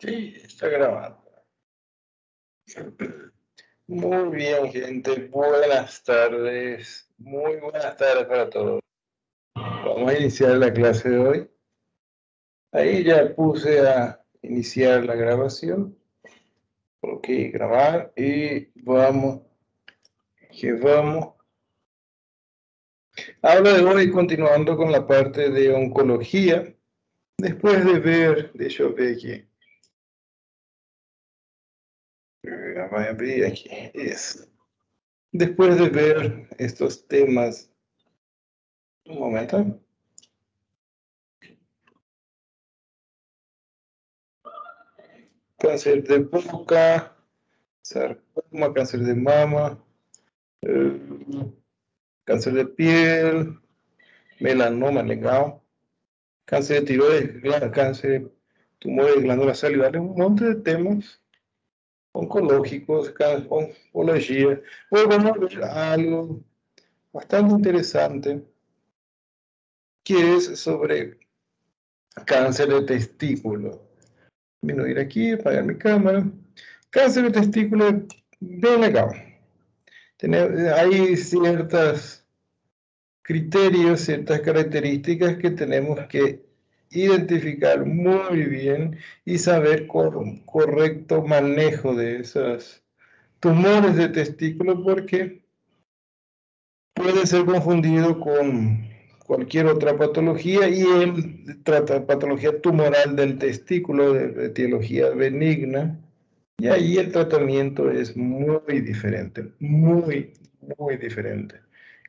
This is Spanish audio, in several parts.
Sí, está grabando. Muy bien, gente. Buenas tardes. Muy buenas tardes para todos. Vamos a iniciar la clase de hoy. Ahí ya puse a iniciar la grabación. Ok, grabar y vamos. Que vamos. Habla de hoy continuando con la parte de oncología. Después de ver, deixa eu ver aqui. Vai abrir aqui. Isso. Después de ver estos temas. Un momento. Cáncer de boca, sarcoma, cáncer de mama, cáncer de piel, melanoma legal, cáncer de tiroides, cáncer, tumores de glándulas salivares, un montón de temas oncológicos, oncología. Hoy vamos a ver algo bastante interesante, que es sobre cáncer de testículo. Voy a ir aquí, apagar mi cámara. Cáncer de testículo, bien legal. Hay ciertos criterios, ciertas características que tenemos que identificar muy bien y saber correcto manejo de esos tumores de testículo, porque puede ser confundido con cualquier otra patología, y él trata patología tumoral del testículo, de etiología benigna, y ahí el tratamiento es muy diferente, muy diferente.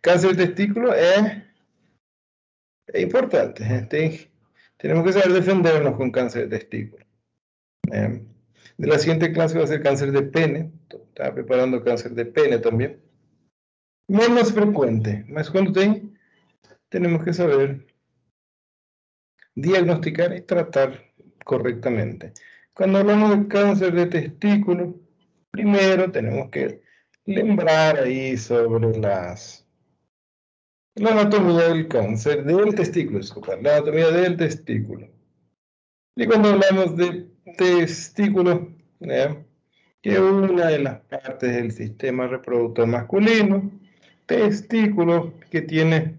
Cáncer de testículo es importante. Tenemos que saber defendernos con cáncer de testículo. De la siguiente clase va a ser cáncer de pene. Estaba preparando cáncer de pene también. Menos frecuente, más cuando tenemos que saber diagnosticar y tratar correctamente. Cuando hablamos de cáncer de testículo, primero tenemos que lembrar ahí sobre la anatomía del cáncer del testículo, disculpa, la anatomía del testículo. Y cuando hablamos de testículo, que es una de las partes del sistema reproductor masculino, testículo que tiene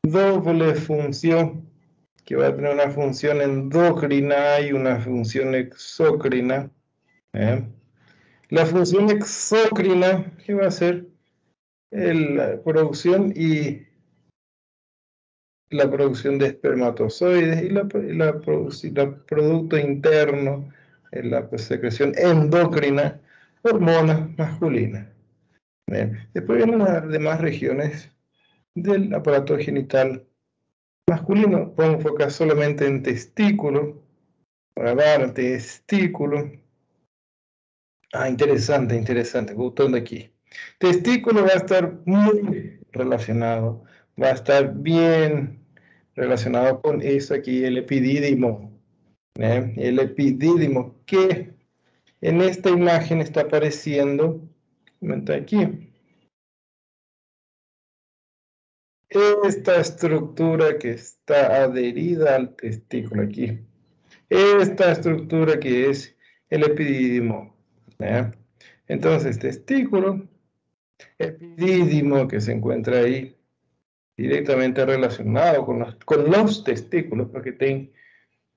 doble función, que va a tener una función endocrina y una función exócrina. La función exócrina, que va a ser la producción de espermatozoides, y la producto interno, la secreción endocrina, hormonas masculinas. Después vienen las demás regiones del aparato genital masculino. Podemos enfocar solamente en testículo, para ver testículo. Interesante, botón aquí. Testículo va a estar muy relacionado, va a estar bien relacionado con eso aquí, el epidídimo. El epidídimo, que en esta imagen está apareciendo, aquí, esta estructura que está adherida al testículo aquí. Esta estructura que es el epidídimo. Entonces, testículo, epidídimo, que se encuentra ahí directamente relacionado con los testículos, porque tiene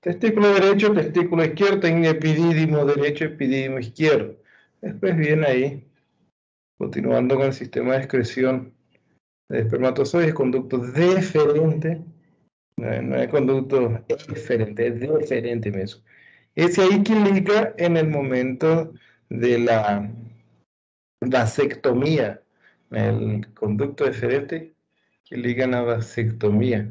testículo derecho, testículo izquierdo, tiene epidídimo derecho, epidídimo izquierdo. Después viene ahí, continuando con el sistema de excreción de espermatozoides, conducto deferente. No es conducto eferente, es deferente mismo. Es ahí que liga en el momento de la vasectomía, el conducto deferente que liga a la vasectomía.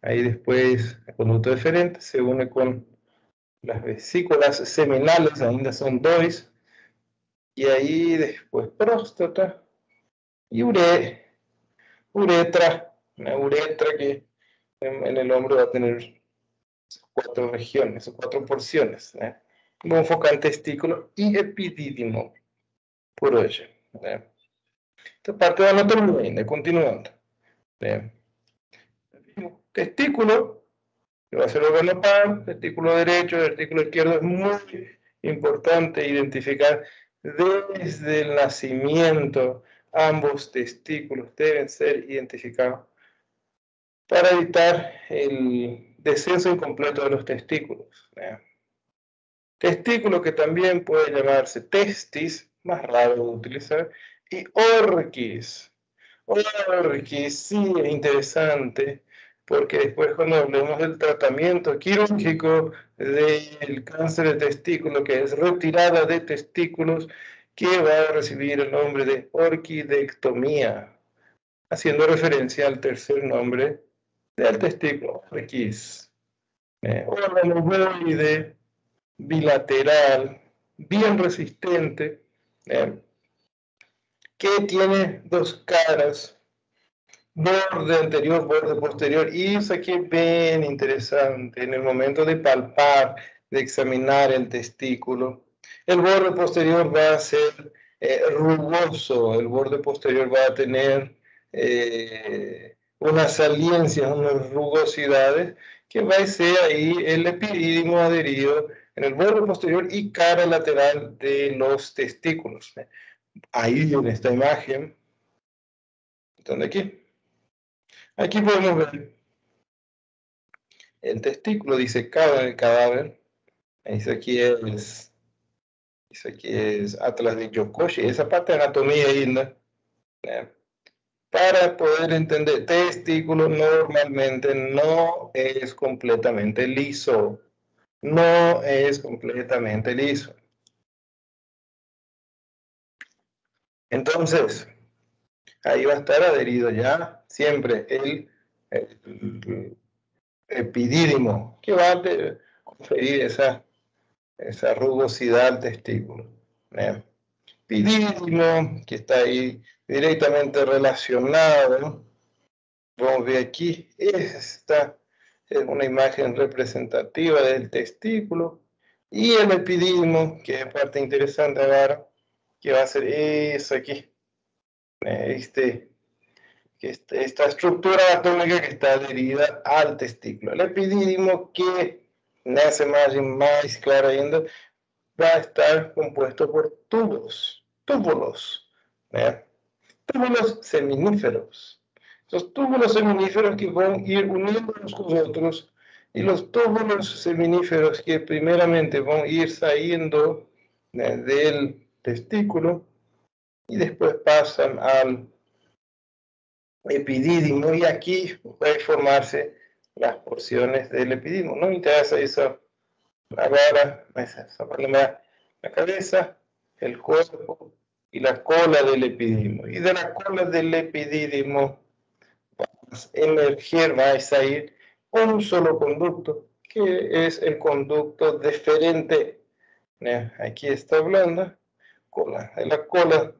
Ahí después el conducto deferente se une con las vesículas seminales, ainda son dos, y ahí después próstata y uretra, una uretra que en el hombre va a tener 4 regiones, o 4 porciones. Vamos a enfocar en testículo y epidídimo, por hoy. Esta parte de anatomía, continuando. Testículo que va a ser órgano par, testículo derecho, testículo izquierdo. Es muy importante identificar desde el nacimiento ambos testículos deben ser identificados para evitar el descenso incompleto de los testículos. Testículo que también puede llamarse testis, más raro de utilizar, y orquis. Orquis sí es interesante, porque después cuando hablemos del tratamiento quirúrgico del cáncer de testículo, que es retirada de testículos, que va a recibir el nombre de orquidectomía, haciendo referencia al tercer nombre del testículo, orquis. Órgano ovoide, bilateral, bien resistente, que tiene dos caras, borde anterior, borde posterior, y eso aquí es bien interesante en el momento de palpar, de examinar el testículo. El borde posterior va a ser rugoso, el borde posterior va a tener unas saliencias, unas rugosidades, que va a ser ahí el epidídimo adherido en el borde posterior y cara lateral de los testículos. Ahí en esta imagen, ¿dónde aquí? Aquí podemos ver el testículo disecado en el cadáver. Dice aquí es Atlas de Yokoshi, esa parte de anatomía linda. Para poder entender, testículo normalmente no es completamente liso. No es completamente liso. Entonces, ahí va a estar adherido ya siempre el epidídimo, que va a conferir esa rugosidad al testículo. Epidídimo, que está ahí directamente relacionado. Vamos a ver aquí, esta es una imagen representativa del testículo. Y el epidídimo, que es parte interesante ahora, que va a ser eso aquí. Esta estructura anatómica que está adherida al testículo. El epidídimo, que nace más claro ainda, va a estar compuesto por túbulos seminíferos. Los túbulos seminíferos que van a ir uniéndonos con otros, y los túbulos seminíferos que primeramente van a ir saliendo del testículo y después pasan al epidídimo, y aquí va a formarse las porciones del epidídimo. No me interesa eso ahora, esa parte la cabeza, el cuerpo y la cola del epidídimo. Y de la cola del epidídimo va a emerger, va a salir un solo conducto, que es el conducto deferente. Aquí está hablando de la cola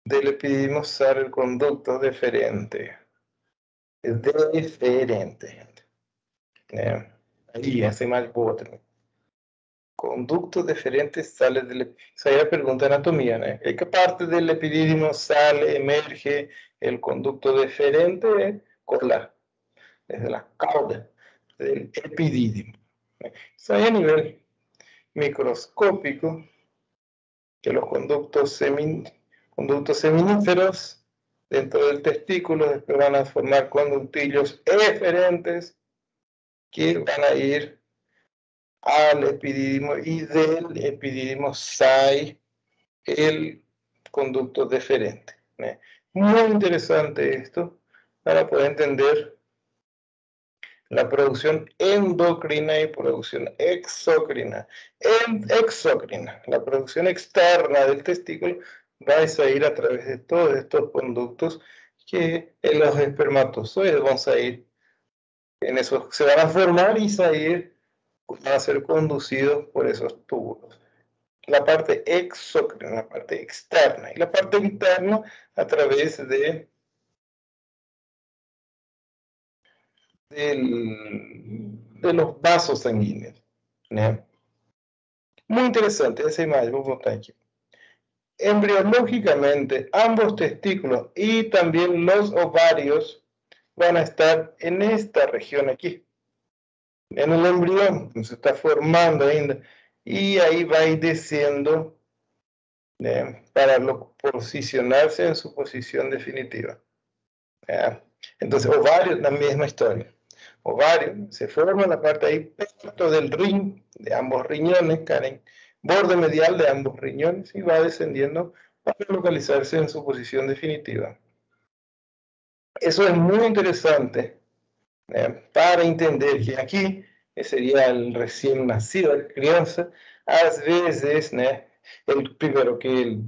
del epidídimo sale el conducto deferente. Es deferente, gente. Ahí, hace mal bote. Conductos deferentes sale del... Esa es la pregunta de anatomía, ¿no? ¿En qué parte del epidídimo sale, emerge el conducto deferente? Cola, desde la cauda del epidídimo. Eso es a nivel microscópico, que los conductos seminíferos dentro del testículo después van a formar conductillos eferentes que van a ir al epidídimo, y del epidídimo sale el conducto deferente. Muy interesante esto para poder entender la producción endocrina y producción exócrina. Exócrina, la producción externa del testículo, va a salir a través de todos estos conductos que en los espermatozoides van a ir, en eso se van a formar y salir, van a ser conducidos por esos túbulos. La parte exócrina, la parte externa, y la parte interna a través de los vasos sanguíneos. ¿No? Muy interesante esa imagen, vamos a botar aquí. Embriológicamente, ambos testículos y también los ovarios van a estar en esta región aquí. en el embrión, se está formando ainda, y ahí va a ir descendo, para posicionarse en su posición definitiva. Entonces, ovario, la misma historia. Ovario, se forma la parte ahí, pecho del ring, de ambos riñones, Karen, borde medial de ambos riñones, y va descendiendo para localizarse en su posición definitiva. Eso es muy interesante, para entender que aqui seria o recém-nascido, a criança, às vezes, né, primeiro que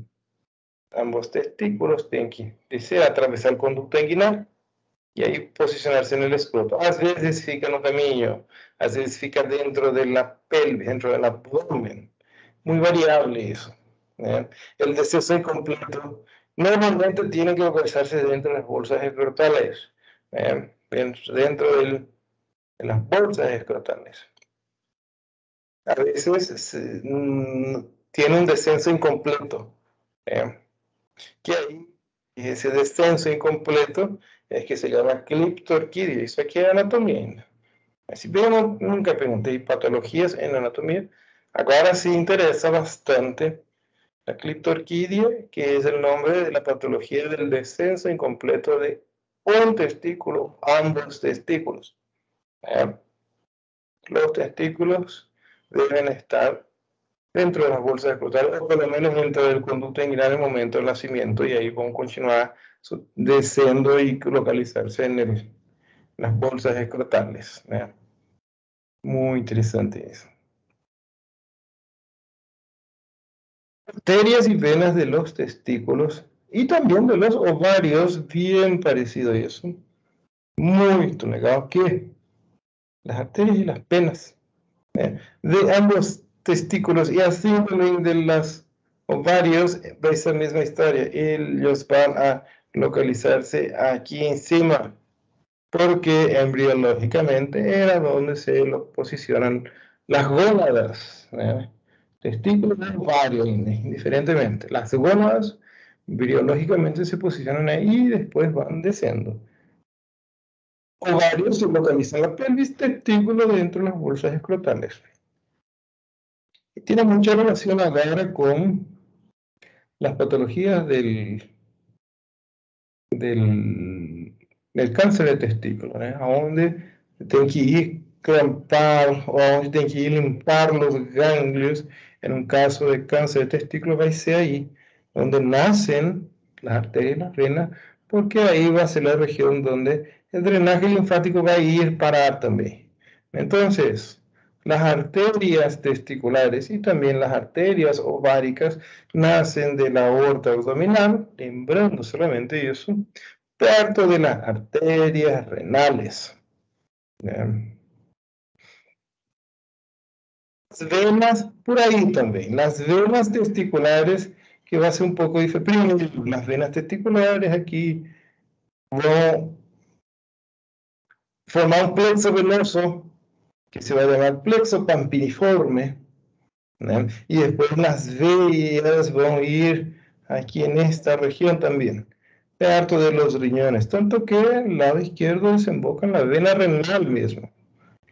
ambos testículos têm que descer, atravessar o conduto inguinal e aí posicionar-se no escroto. Às vezes fica no caminho, às vezes fica dentro da pelve, dentro do abdômen. Muito variável isso. Né? O deceso incompleto normalmente tem que localizar-se dentro das bolsas escrotales, dentro de las bolsas escrotales. A veces tiene un descenso incompleto, que ahí ese descenso incompleto es que se llama cleptorquidia. Eso aquí es anatomía. Si bien nunca pregunté patologías en anatomía, ahora sí interesa bastante la cleptorquidia, que es el nombre de la patología del descenso incompleto de un testículo, ambos testículos. Los testículos deben estar dentro de las bolsas escrotales, o por lo menos dentro del conducto inguinal en el momento del nacimiento, y ahí van a continuar descendo y localizarse en las bolsas escrotales. Muy interesante eso. Arterias y venas de los testículos y también de los ovarios, bien parecido a eso. Muy legal que las arterias y las venas de ambos testículos y así también de los ovarios, esa misma historia. Ellos van a localizarse aquí encima, porque embriológicamente era donde se posicionan las gónadas. Testículos y ovarios, indiferentemente. Las gónadas embriológicamente se posicionan ahí y después van descendiendo. Ovarios se localizan la pelvis, testículo dentro de las bolsas escrotales. Y tiene mucha relación ahora con las patologías del cáncer de testículo, onde tem que ir clampar, ou onde tem que ir limpar los ganglios. En un caso de cáncer de testículo va a ser ahí, donde nacen las arterias y las venas, porque ahí va a ser la región donde el drenaje linfático va a ir parar también. Entonces, las arterias testiculares y también las arterias ováricas nacen de la aorta abdominal, lembrando solamente eso, perto de las arterias renales. Las venas, por ahí también, las venas testiculares, que va a ser un poco diferente. Primero, las venas testiculares aquí van a formar un plexo venoso que se va a llamar plexo pampiniforme, y después las vías van a ir aquí en esta región también, perto de los riñones, tanto que el lado izquierdo desemboca en la vena renal mismo.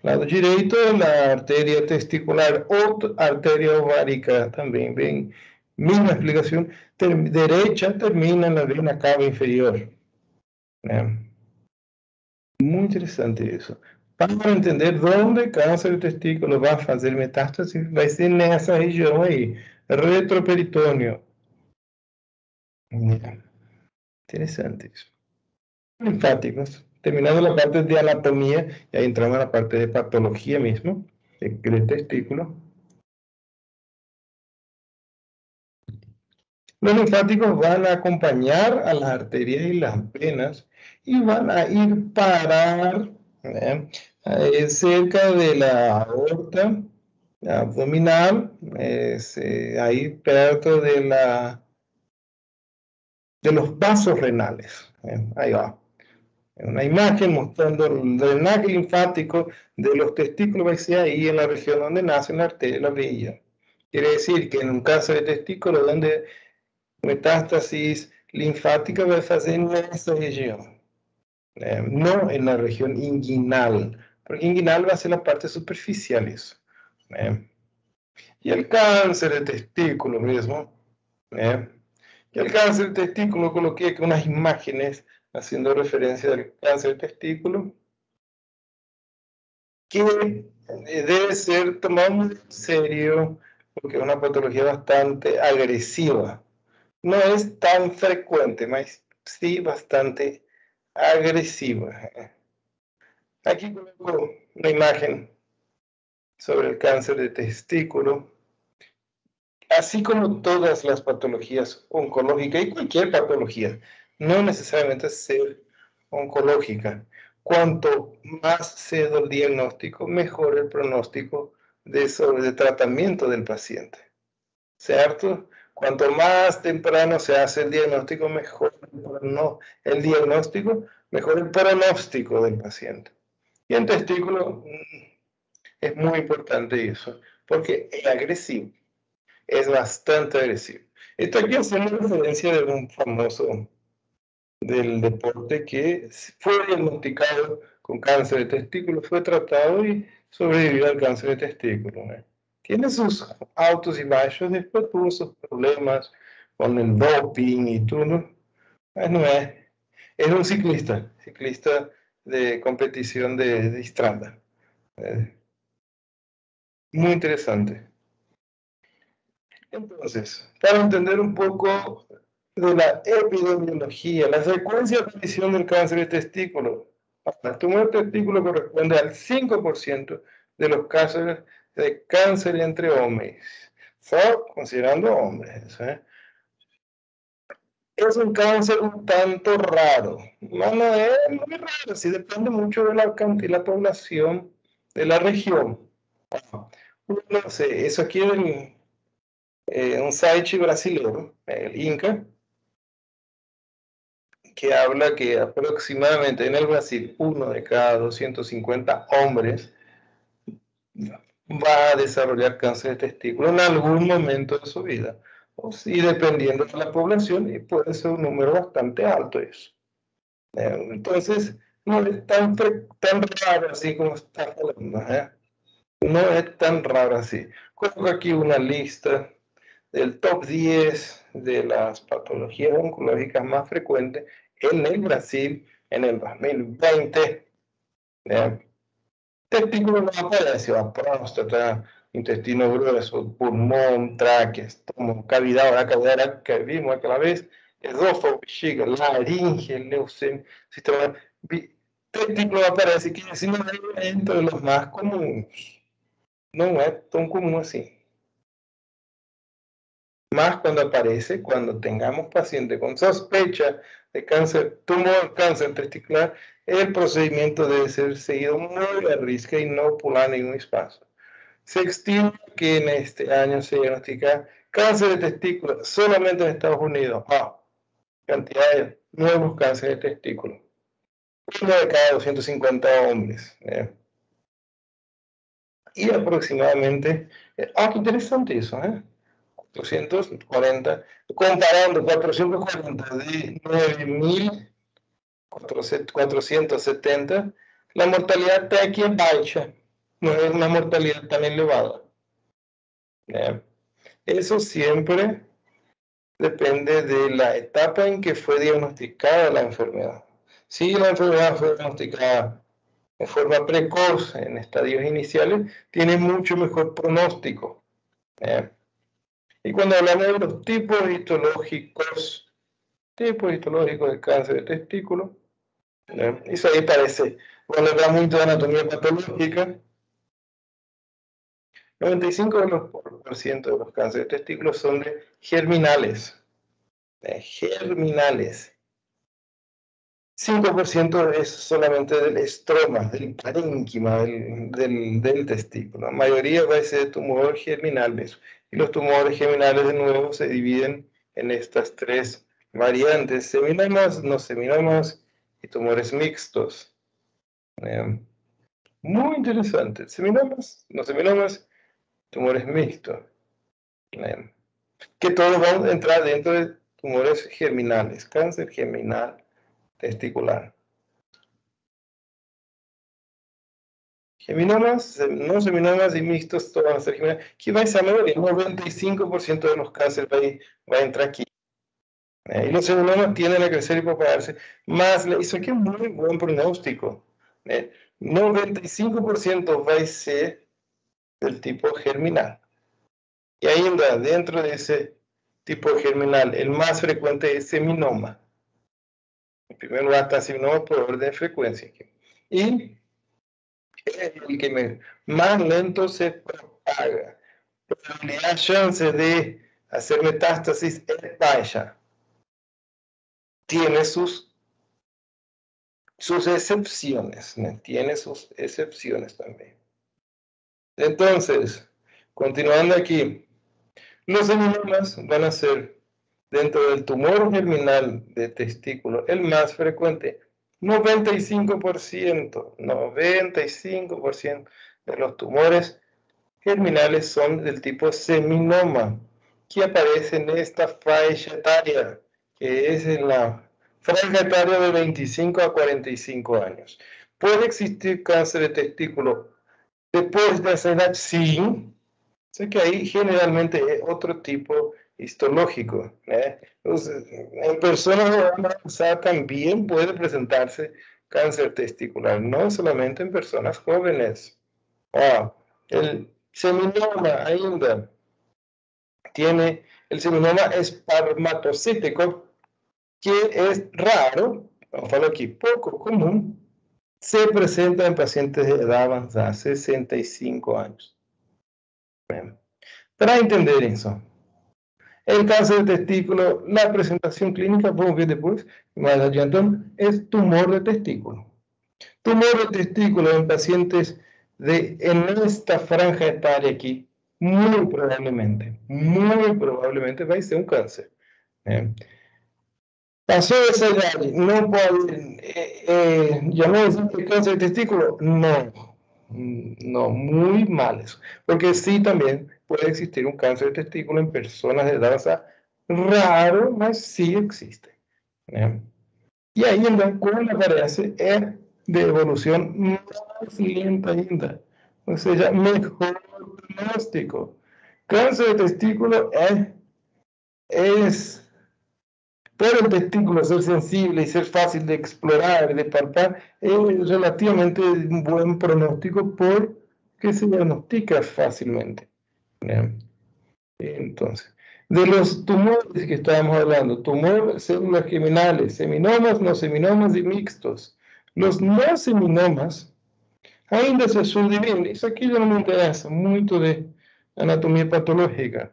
Lado direito, la arteria testicular o arteria ovárica también, ven, misma explicación, derecha termina en la vena cava inferior. Muy interesante eso. Para entender dónde el cáncer de testículo va a hacer metástasis, va a ser en esa región ahí, retroperitoneo. Mira, interesante eso. Linfáticos. Terminando la parte de anatomía, y ahí entramos en la parte de patología mismo, del testículo. Los linfáticos van a acompañar a las arterias y las venas y van a ir parar cerca de la aorta abdominal, ahí perto de los vasos renales. Ahí va. Una imagen mostrando el drenaje linfático de los testículos, va a ser ahí en la región donde nace la arteria y la veía. Quiere decir que en un caso de testículo donde metástasis linfática vai fazer nessa região, não na região inguinal, porque inguinal va a ser la parte superficial eso. Y el cáncer de testículo mismo. Y el cáncer de testículo coloqué aquí unas imágenes haciendo referencia al cáncer de testículo, que debe ser tomado muy en serio porque es una patología bastante agresiva. No es tan frecuente, mas sí bastante agresiva. Aquí coloco una imagen sobre el cáncer de testículo, así como todas las patologías oncológicas y cualquier patología, no necesariamente ser oncológica. Cuanto más cedo el diagnóstico, mejor el pronóstico de tratamiento del paciente. ¿Cierto? Cuanto más temprano se hace el diagnóstico, mejor el diagnóstico, mejor el pronóstico del paciente. Y en testículo es muy importante eso, porque es agresivo, es bastante agresivo. Esto aquí haciendo referencia de un famoso del deporte que fue diagnosticado con cáncer de testículo, fue tratado y sobrevivió al cáncer de testículo. Tiene sus altos y bajos, después tuvo sus problemas con el doping y todo. No es un ciclista de competición de estrada. Muy interesante. Entonces, para entender un poco de la epidemiología, la secuencia de aparición del cáncer de testículo. El tumor de testículo corresponde al 5% de los casos de cáncer entre hombres. Considerando hombres. Es un cáncer un tanto raro. No es muy raro, sí depende mucho de la cantidad de la población de la región. No sé, eso aquí es un site brasileño, el Inca, que habla que aproximadamente en el Brasil, 1 de cada 250 hombres va a desarrollar cáncer de testículo en algún momento de su vida. O sí, dependiendo de la población, y puede ser un número bastante alto eso. Entonces, no es tan raro así como está hablando. No es tan raro así. Coloco aquí una lista del top 10 de las patologías oncológicas más frecuentes en el Brasil en el 2020. Testículo no aparece, próstata, intestino grueso, pulmón, tráquea, estómago, cavidad, la cavidad que vimos aquella vez, esófago, bexiga, laringe, leucemia, sistema. Testículo aparece, que si no es entre los más comunes. No es tan común así. Más cuando aparece, cuando tengamos paciente con sospecha de cáncer, tumor, cáncer testicular, el procedimiento debe ser seguido muy a riesgo y no pular ningún espacio. Se estima que en este año se diagnostica cáncer de testículo solamente en Estados Unidos. Cantidad de nuevos cánceres de testículo. 1 de cada 250 hombres. Y aproximadamente, qué interesante eso, 440, comparando 440 de 9.470, la mortalidad está aquí en baja, no es una mortalidad tan elevada. Eso siempre depende de la etapa en que fue diagnosticada la enfermedad. Si la enfermedad fue diagnosticada de forma precoz en estadios iniciales, tiene mucho mejor pronóstico. Y cuando hablamos de los tipos histológicos de cáncer de testículo, eso ahí parece, cuando hablamos de anatomía patológica, 95% de los cánceres de testículo son de germinales. Germinales. 5% es solamente del estroma, del parénquima del testículo. La mayoría va a ser tumor germinal. Y los tumores germinales, de nuevo, se dividen en estas tres variantes: seminomas, no seminomas y tumores mixtos. Muy interesante. Seminomas, no seminomas, tumores mixtos. Que todos van a entrar dentro de tumores germinales, cáncer germinal testicular. Geminomas, no seminomas y mixtos, todos van a ser geminales. Aquí vais a ver, el 95% de los cánceres va a entrar aquí. Y los seminomas tienden a crecer y propagarse. Más, eso aquí es muy buen pronóstico. 95% va a ser del tipo germinal. Y ainda, dentro de ese tipo germinal, el más frecuente es seminoma. En primer lugar está seminoma por orden de frecuencia. Y el que más lento se propaga. Probabilidad, chance de hacer metástasis es baja. Tiene sus excepciones, ¿no? Tiene sus excepciones también. Entonces, continuando aquí, los seminomas van a ser, dentro del tumor germinal de testículo, el más frecuente. 95% de los tumores germinales son del tipo seminoma, que aparece en esta franja etaria, que es en la franja etaria de 25 a 45 años. ¿Puede existir cáncer de testículo después de esa edad? Sí. Sé que ahí generalmente es otro tipo histológico. Entonces, en personas avanzadas también puede presentarse cáncer testicular, no solamente en personas jóvenes. El seminoma ainda tiene el seminoma espermatocítico, que es raro, vamos a hablar aquí, poco común, se presenta en pacientes de edad avanzada, 65 años. Para entender eso, el cáncer de testículo, la presentación clínica, vamos a ver después, más adelante, es tumor de testículo. Tumor de testículo en pacientes en esta franja etaria aquí, muy probablemente va a ser un cáncer. Pasó de esa edad, no puede, ya no existe cáncer de testículo, no, muy mal eso. Porque sí también puede existir un cáncer de testículo en personas de edad avanzada, raro, mas sí existe. Y ahí cuando aparece es de evolución más lenta ainda. O sea, mejor pronóstico. Cáncer de testículo es por el testículo ser sensible y ser fácil de explorar, de palpar, es relativamente un buen pronóstico porque se diagnostica fácilmente. Entonces, de los tumores que estábamos hablando, células germinales, seminomas, no seminomas y mixtos. Los no seminomas ainda se subdividen, eso aquí ya no me interesa, mucho de anatomía patológica.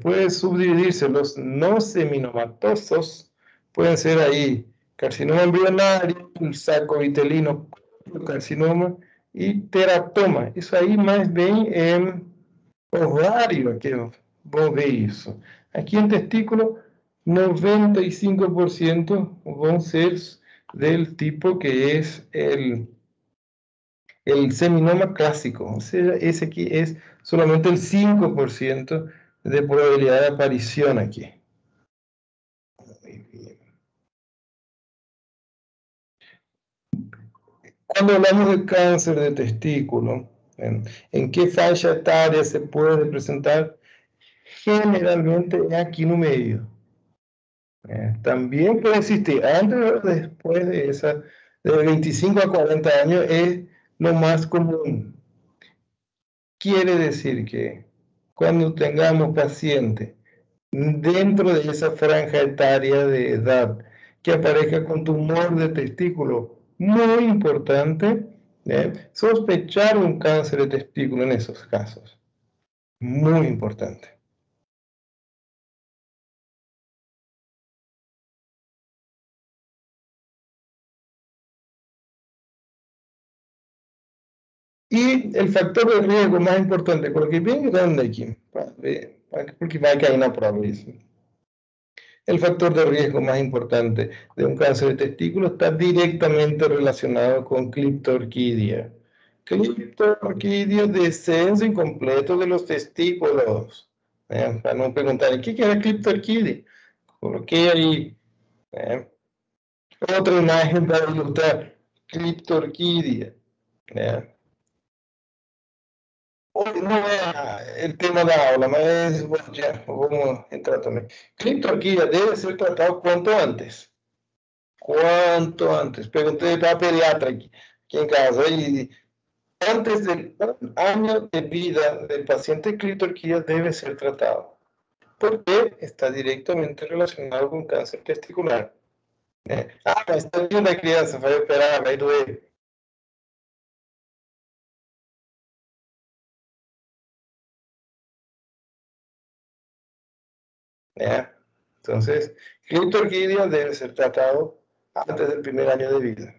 Puede subdividirse los no seminomatosos, pueden ser ahí carcinoma embrionario, el saco vitelino, carcinoma y teratoma. Eso ahí más bien en ovario, que vos veis eso. Aquí en testículo, 95% van a ser del tipo que es el seminoma clásico. O sea, ese aquí es solamente el 5% de probabilidad de aparición aquí. Muy bien. Cuando hablamos de cáncer de testículo, ¿en qué falla etaria se puede presentar? Generalmente aquí en un medio. También puede existir antes o después de esa, de 25 a 40 años es lo más común. Quiere decir que cuando tengamos pacientes dentro de esa franja etaria de edad que aparezca con tumor de testículo muy importante, sospechar un cáncer de testículo en esos casos. Muy importante. Y el factor de riesgo más importante, porque bien grande aquí, porque va a caer una probabilidad. El factor de riesgo más importante de un cáncer de testículo está directamente relacionado con Cryptorchidea. Cryptorchidea, descenso incompleto de los testículos. Para no preguntar, ¿qué es Cryptorchidea? Coloqué ahí otra imagen para ilustrar Cryptorchidea. Hoy no es el tema da aula, mas bueno, já vamos entrar também. Clitorquia deve ser tratado quanto antes. Quanto antes. Perguntei para a pediatra aqui em casa, e antes de un año de vida del paciente, clitorquía debe ser tratado, porque está directamente relacionado con cáncer testicular. Mas está vindo a criança, vai operar, vai doer. Entonces, clitorquía debe ser tratado antes del primer año de vida.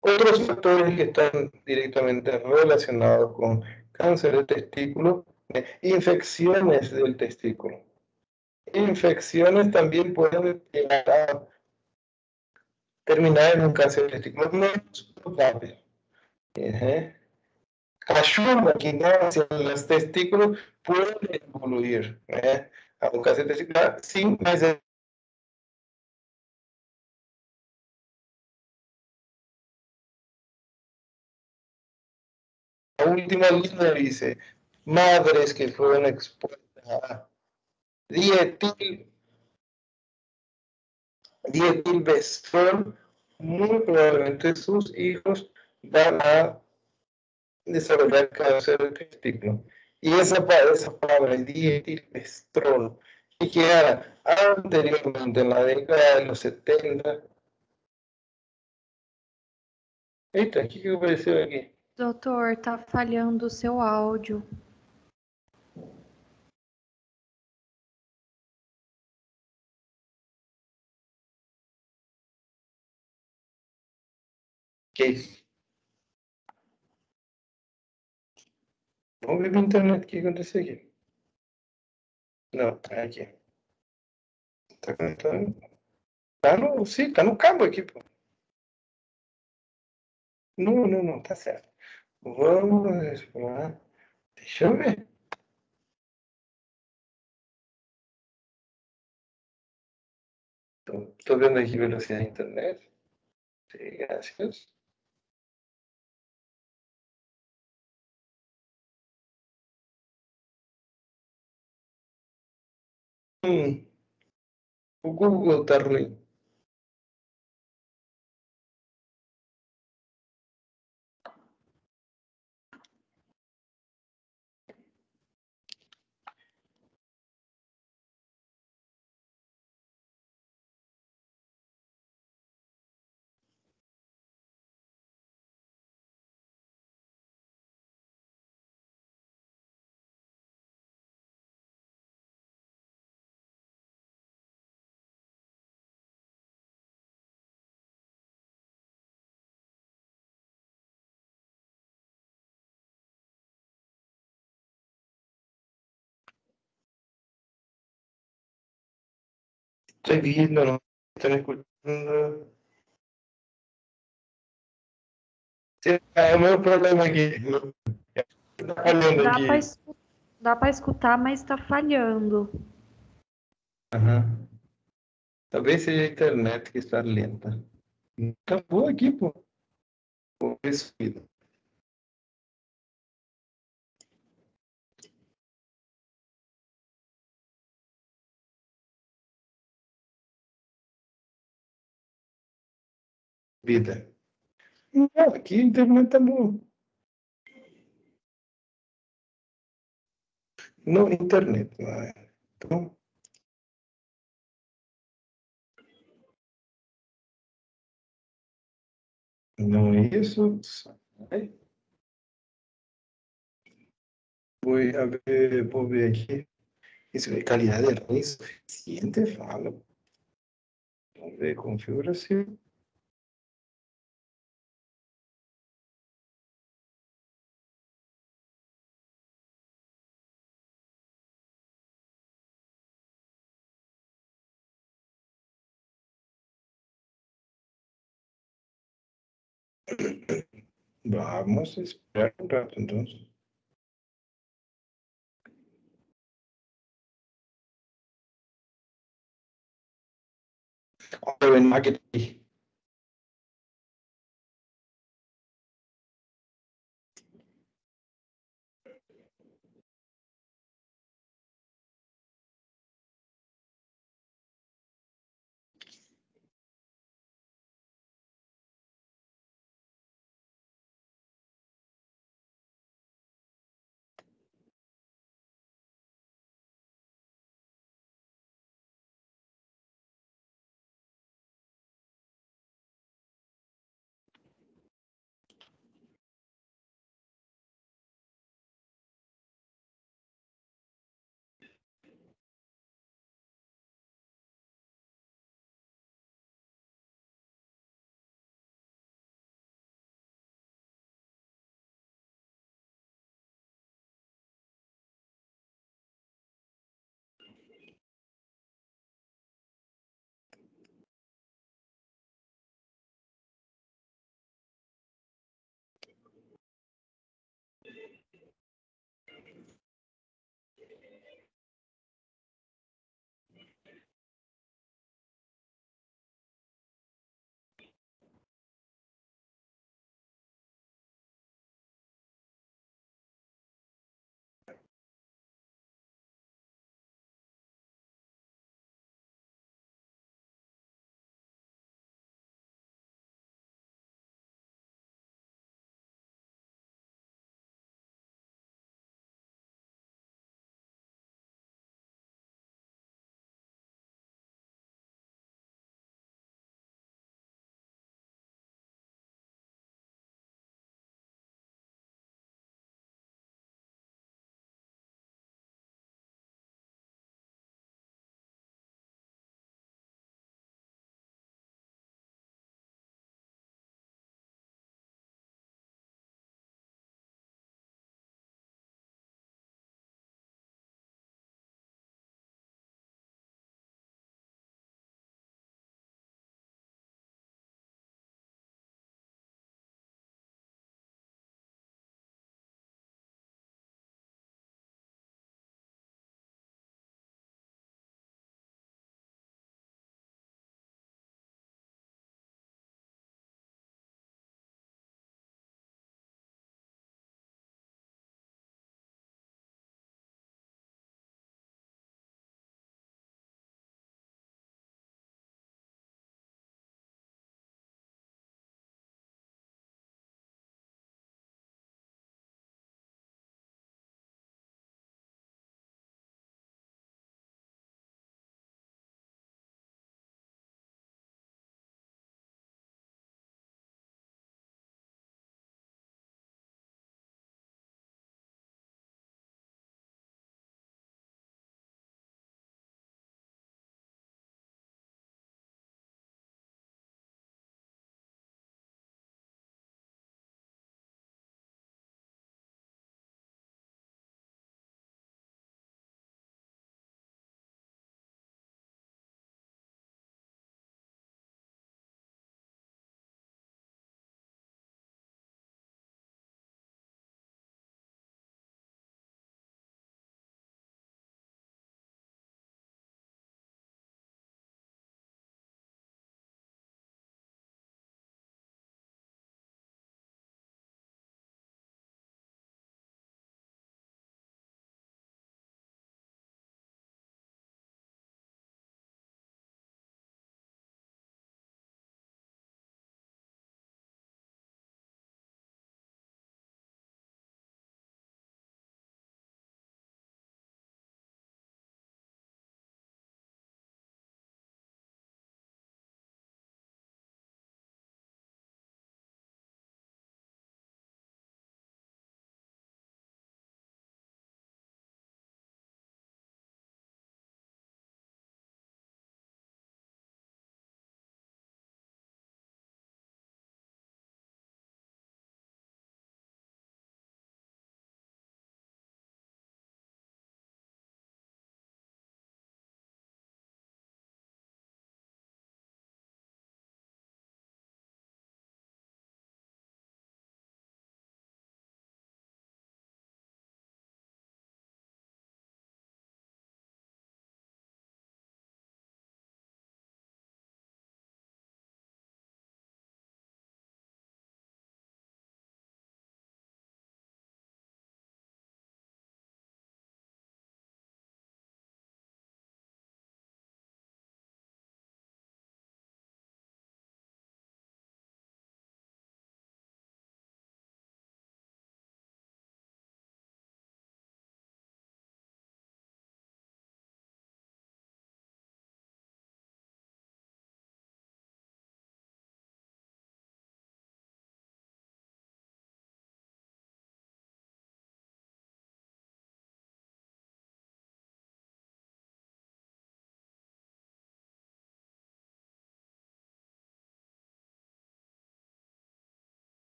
Otros factores que están directamente relacionados con cáncer de testículo, infecciones del testículo. Infecciones también pueden llegar a terminar en un cáncer de testículo menos probable. Cachumba que nace en los testículos puede evoluir a un cáncer testicular, sim, mas la última línea dice, madres que fueron expuestas a dietil, dietilbestrol, muy probablemente sus hijos van a desarrollar cáncer de testículo. Y esa palabra, dietilbestrol, que era anteriormente, en la década de los 70. Eita, o que apareceu aqui? Doutor, tá falhando o seu áudio. Que isso? Vamos ver na internet o que aconteceu aqui. Não, tá aqui. Tá conectando. Tá no, sim, tá no cabo aqui, pô. Não, não, não, tá certo. Vamos explorar. Deixa eu ver. Tô vendo aqui velocidade da internet. Sim, graças. O Google tá ruim. Estoy viendo, no están escuchando. Sí, é o meu problema aqui. Tá falhando aqui. Dá para escutar, mas tá falhando. Aham. Talvez seja a internet que está lenta. Tá boa aqui, pô. Vou ver se fica. Vida. Não, aqui a internet tá boa. No internet, não é? Então, não é isso. Sai. Vou ver aqui. Isso é qualidade de rede suficiente, fala. Vamos ver, configuração. Vamos esperar um rato, então. Olha, aqui.